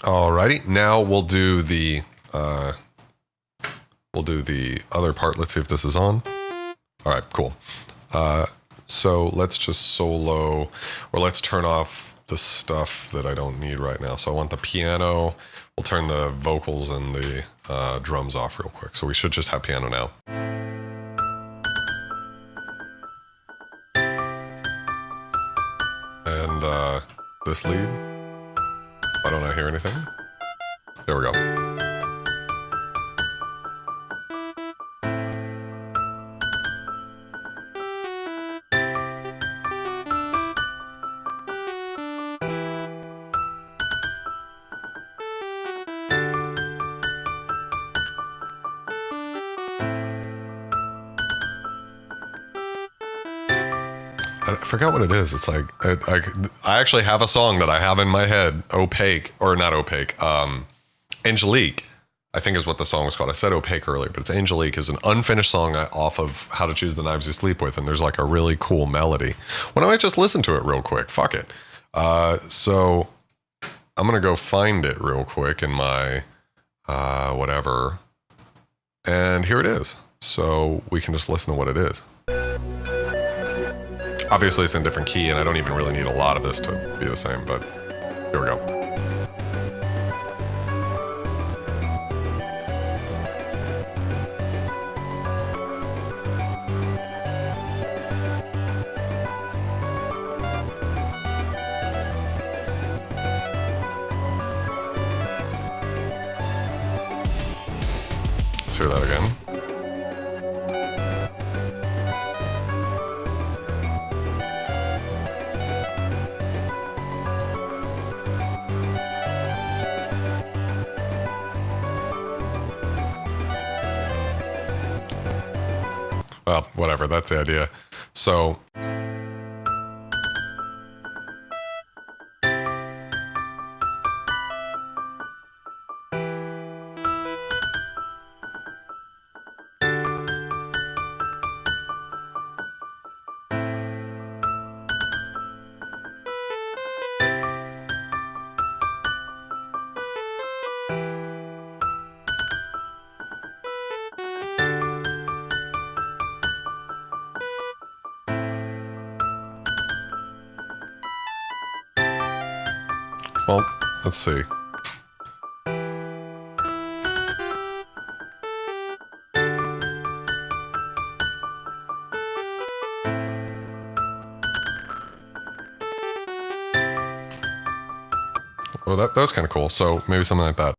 Alrighty, now we'll do the other part. Let's see if this is on. All right, cool. So let's just solo, or let's turn off the stuff that I don't need right now. So I want the piano. We'll turn the vocals and the drums off real quick. So we should just have piano now. And this lead. Why don't I hear anything? There we go. I forgot what it is. It's like, I actually have a song that I have in my head, Opaque, or not Opaque, Angelique, I think is what the song was called. I said Opaque earlier, but it's Angelique is an unfinished song off of How to Choose the Knives You Sleep With, and there's like a really cool melody. Why don't I just listen to it real quick? Fuck it. So I'm going to go find it real quick in my whatever, and here it is. So we can just listen to what it is. Obviously, it's in a different key, and I don't even really need a lot of this to be the same, but here we go. Let's hear that again. Well, whatever, that's the idea. So well, let's see. Well, that was kind of cool. So maybe something like that.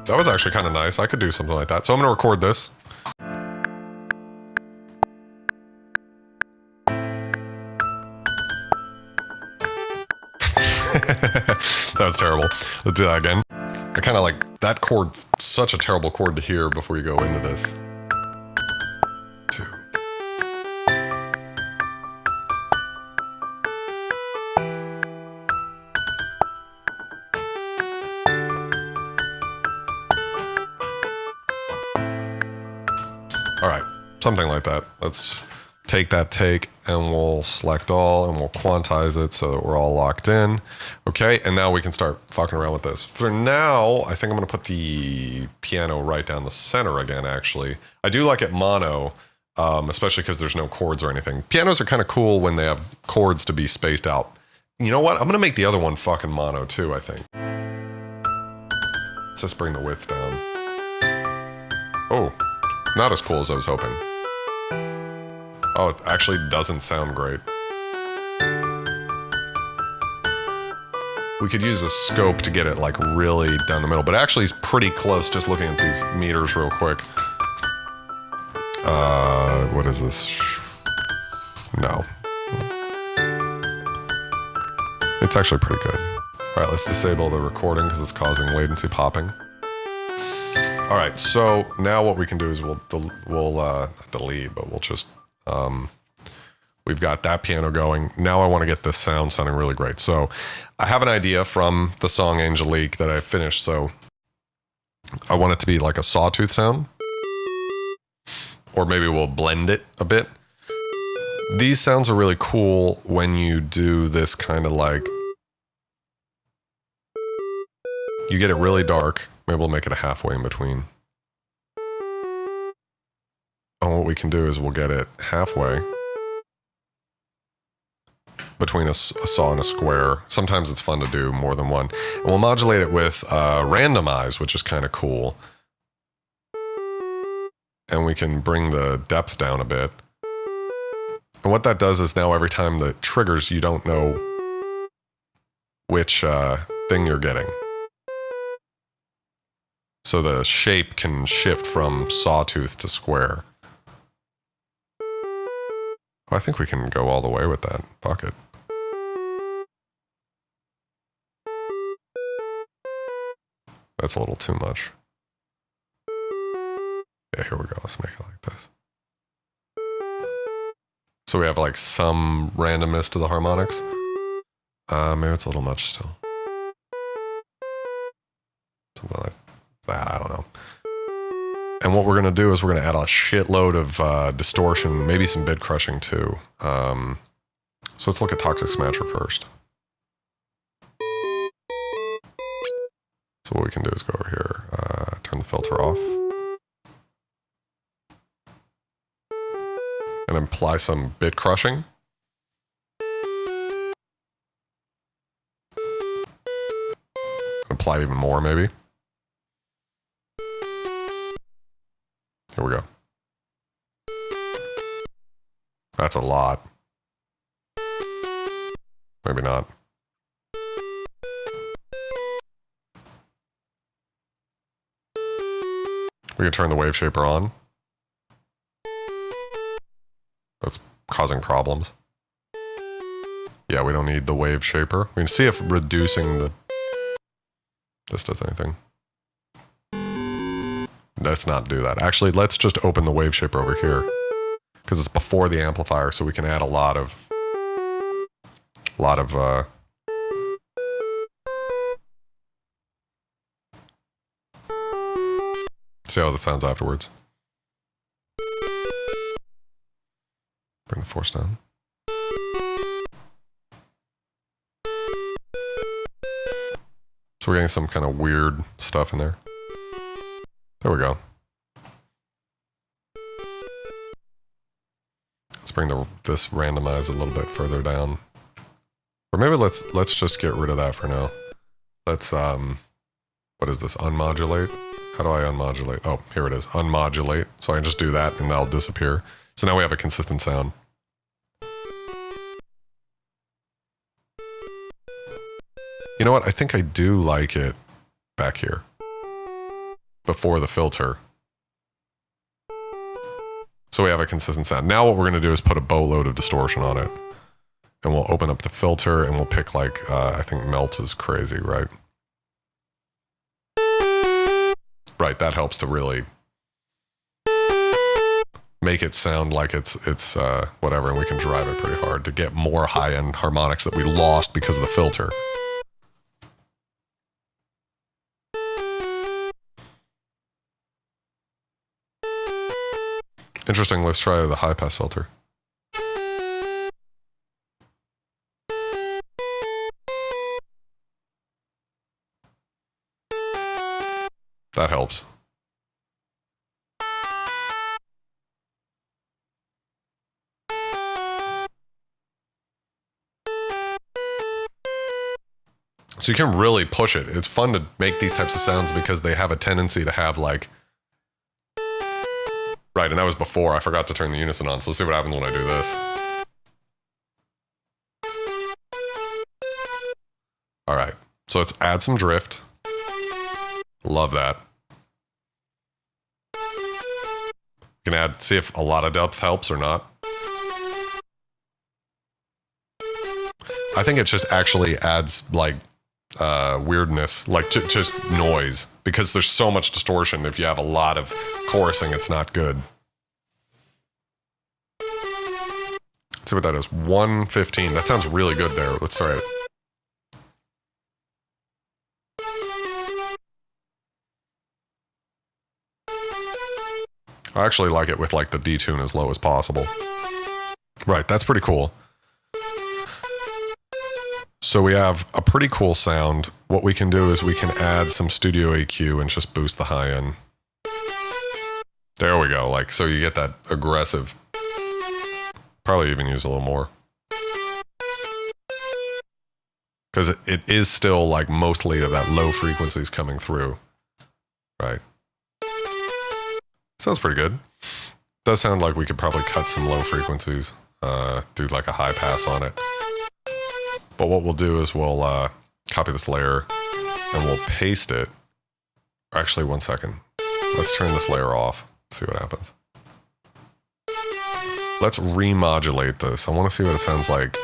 That was actually kind of nice. I could do something like that. So I'm going to record this. That was terrible. Let's do that again. I kind of like that chord. Such a terrible chord to hear before you go into this. 2. All right, something like that. Let's take that take and we'll select all and we'll quantize it so that we're all locked in. Okay, and now we can start fucking around with this. For now, I think I'm gonna put the piano right down the center again, actually. I do like it mono, especially because there's no chords or anything. Pianos are kind of cool when they have chords to be spaced out. You know what? I'm gonna make the other one fucking mono too, I think. Let's just bring the width down. Oh. Not as cool as I was hoping. Oh, it actually doesn't sound great. We could use a scope to get it like really down the middle, but actually it's pretty close just looking at these meters real quick. What is this? No. It's actually pretty good. All right, let's disable the recording because it's causing latency popping. All right, so now what we can do is we'll delete, but we'll just We've got that piano going. Now I want to get this sound sounding really great. So I have an idea from the song Angelique that I finished. So I want it to be like a sawtooth sound. Or maybe we'll blend it a bit. These sounds are really cool when you do this kind of like... You get it really dark. Maybe we'll make it a halfway in between. And what we can do is we'll get it halfway between a saw and a square. Sometimes it's fun to do more than one. And we'll modulate it with randomize, which is kind of cool. And we can bring the depth down a bit. And what that does is now every time that triggers, you don't know which thing you're getting. So the shape can shift from sawtooth to square. I think we can go all the way with that. Fuck it. That's a little too much. Yeah, here we go. Let's make it like this. So we have like some randomness to the harmonics. Maybe it's a little much still. Something like that, I don't know. And what we're going to do is we're going to add a shitload of distortion, maybe some bit crushing too. So let's look at Toxic Smasher first. So what we can do is go over here, turn the filter off. And apply some bit crushing. Apply even more maybe. Here we go. That's a lot. Maybe not. We can turn the wave shaper on. That's causing problems. Yeah, we don't need the wave shaper. We can see if reducing this does anything. Let's not do that. Actually, let's just open the wave shaper over here because it's before the amplifier, so we can add a lot of see how this sounds afterwards. Bring the force down. So we're getting some kind of weird stuff in there. There we go. Let's bring this randomize a little bit further down. Or maybe let's just get rid of that for now. Let's what is this? Unmodulate? How do I unmodulate? Oh, here it is. Unmodulate. So I can just do that and that'll disappear. So now we have a consistent sound. You know what? I think I do like it back here. Before the filter. So we have a consistent sound. Now what we're going to do is put a boatload of distortion on it. And we'll open up the filter and we'll pick like, I think melt is crazy, right? Right, that helps to really make it sound like it's whatever, and we can drive it pretty hard to get more high-end harmonics that we lost because of the filter. Interesting, let's try the high-pass filter. That helps. So you can really push it. It's fun to make these types of sounds because they have a tendency to have like... Right, and that was before. I forgot to turn the unison on, so let's see what happens when I do this. All right, so let's add some drift. Love that. You can add, see if a lot of depth helps or not. I think it just actually adds like weirdness, like just noise, because there's so much distortion. If you have a lot of chorusing, it's not good. Let's see what that is. 115. That sounds really good there. Let's try it. I actually like it with like the detune as low as possible. Right, that's pretty cool. So we have a pretty cool sound. What we can do is we can add some studio EQ and just boost the high end. There we go. Like, so you get that aggressive. Probably even use a little more. Because it is still like mostly that low frequencies coming through. Right. Sounds pretty good. Does sound like we could probably cut some low frequencies. Do like a high pass on it. But what we'll do is we'll copy this layer and we'll paste it. Actually, one second. Let's turn this layer off. See what happens. Let's remodulate this. I want to see what it sounds like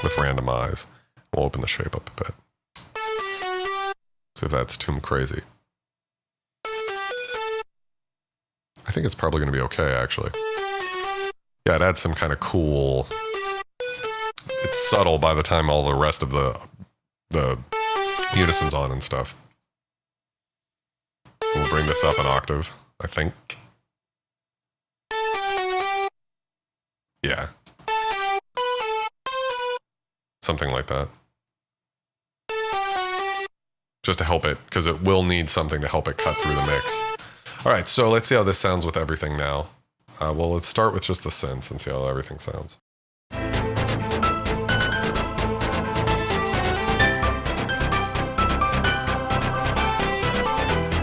with randomize. We'll open the shape up a bit. See if that's too crazy. I think it's probably going to be okay, actually. Yeah, it adds some kind of cool... It's subtle by the time all the rest of the unison's on and stuff. We'll bring this up an octave, I think. Yeah. Something like that. Just to help it, because it will need something to help it cut through the mix. All right, so let's see how this sounds with everything now. Well, let's start with just the synths and see how everything sounds.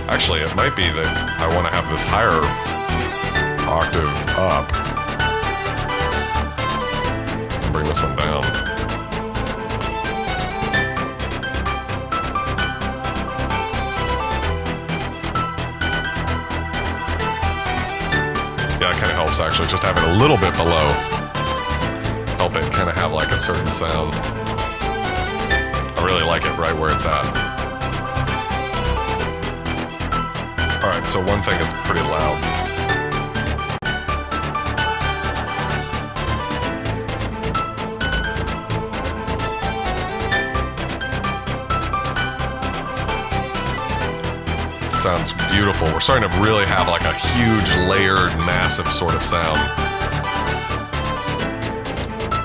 Actually, it might be that I want to have this higher octave up. And bring this one down. Yeah, it kind of helps actually, just have it a little bit below. Help it kind of have like a certain sound. I really like it right where it's at. Alright, so one thing, it's pretty loud. Sounds beautiful. We're starting to really have like a huge, layered, massive sort of sound.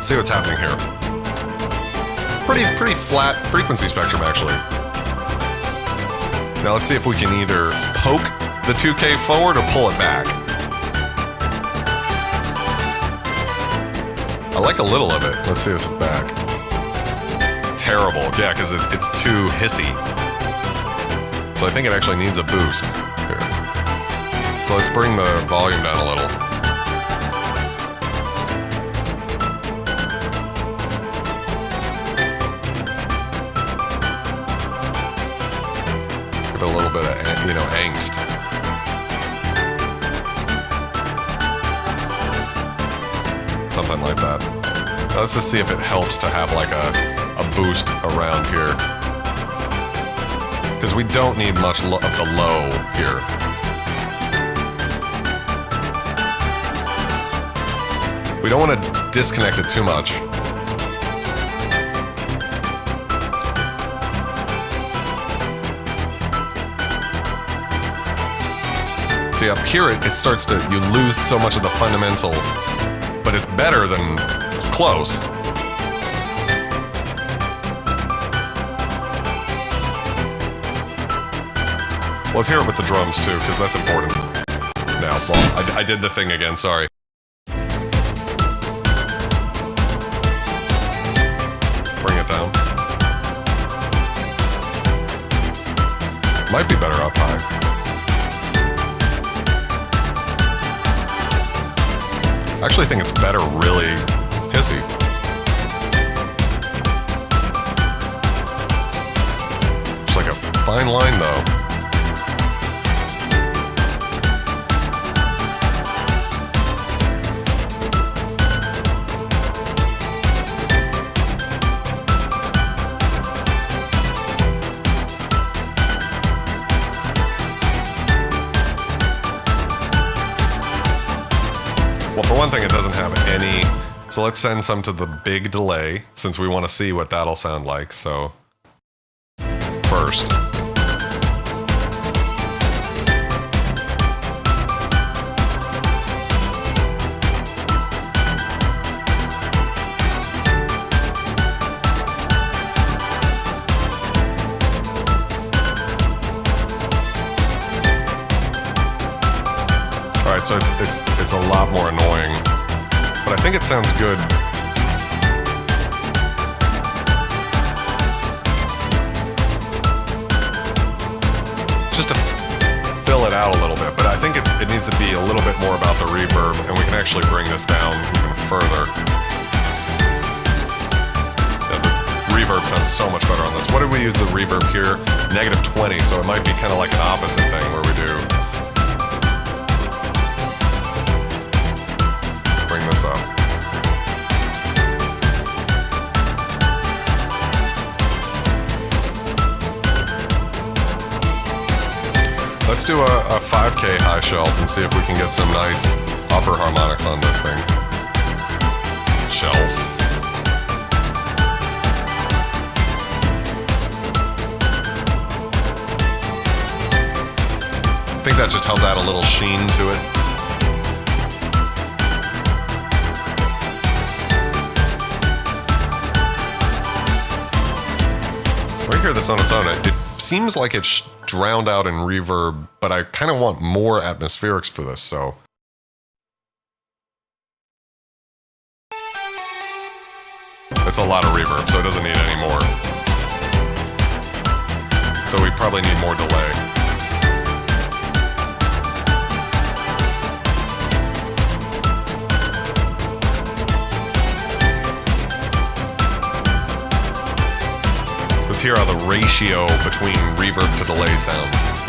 See what's happening here. Pretty flat frequency spectrum, actually. Now let's see if we can either poke the 2K forward or pull it back. I like a little of it. Let's see if it's back. Terrible. Yeah, because it's too hissy. So I think it actually needs a boost here. So let's bring the volume down a little. Give it a little bit of, angst. Something like that. Now let's just see if it helps to have like a boost around here. Because we don't need much of the low here. We don't want to disconnect it too much. See, up here it starts to, you lose so much of the fundamental, but it's better than, it's close. Let's hear it with the drums too, because that's important. Now, well, I did the thing again, sorry. Bring it down. Might be better up high. I actually think it's better really hissy. Just like a fine line though. Well, for one thing, it doesn't have any So let's send some to the big delay since we want to see what that'll sound like. So first. Alright, so it's a lot more annoying, but I think it sounds good. Just to fill it out a little bit, but I think it needs to be a little bit more about the reverb, and we can actually bring this down even further. Yeah, the reverb sounds so much better on this. What did we use the reverb here? -20, so it might be kind of like an opposite thing where we do bring this up. Let's do a 5K high shelf and see if we can get some nice upper harmonics on this thing. Shelf. I think that just helped add a little sheen to it. We hear this on its own. It seems like it's drowned out in reverb, but I kind of want more atmospherics for this, so. It's a lot of reverb, so it doesn't need any more. So we probably need more delay. Let's hear how the ratio between reverb to delay sounds.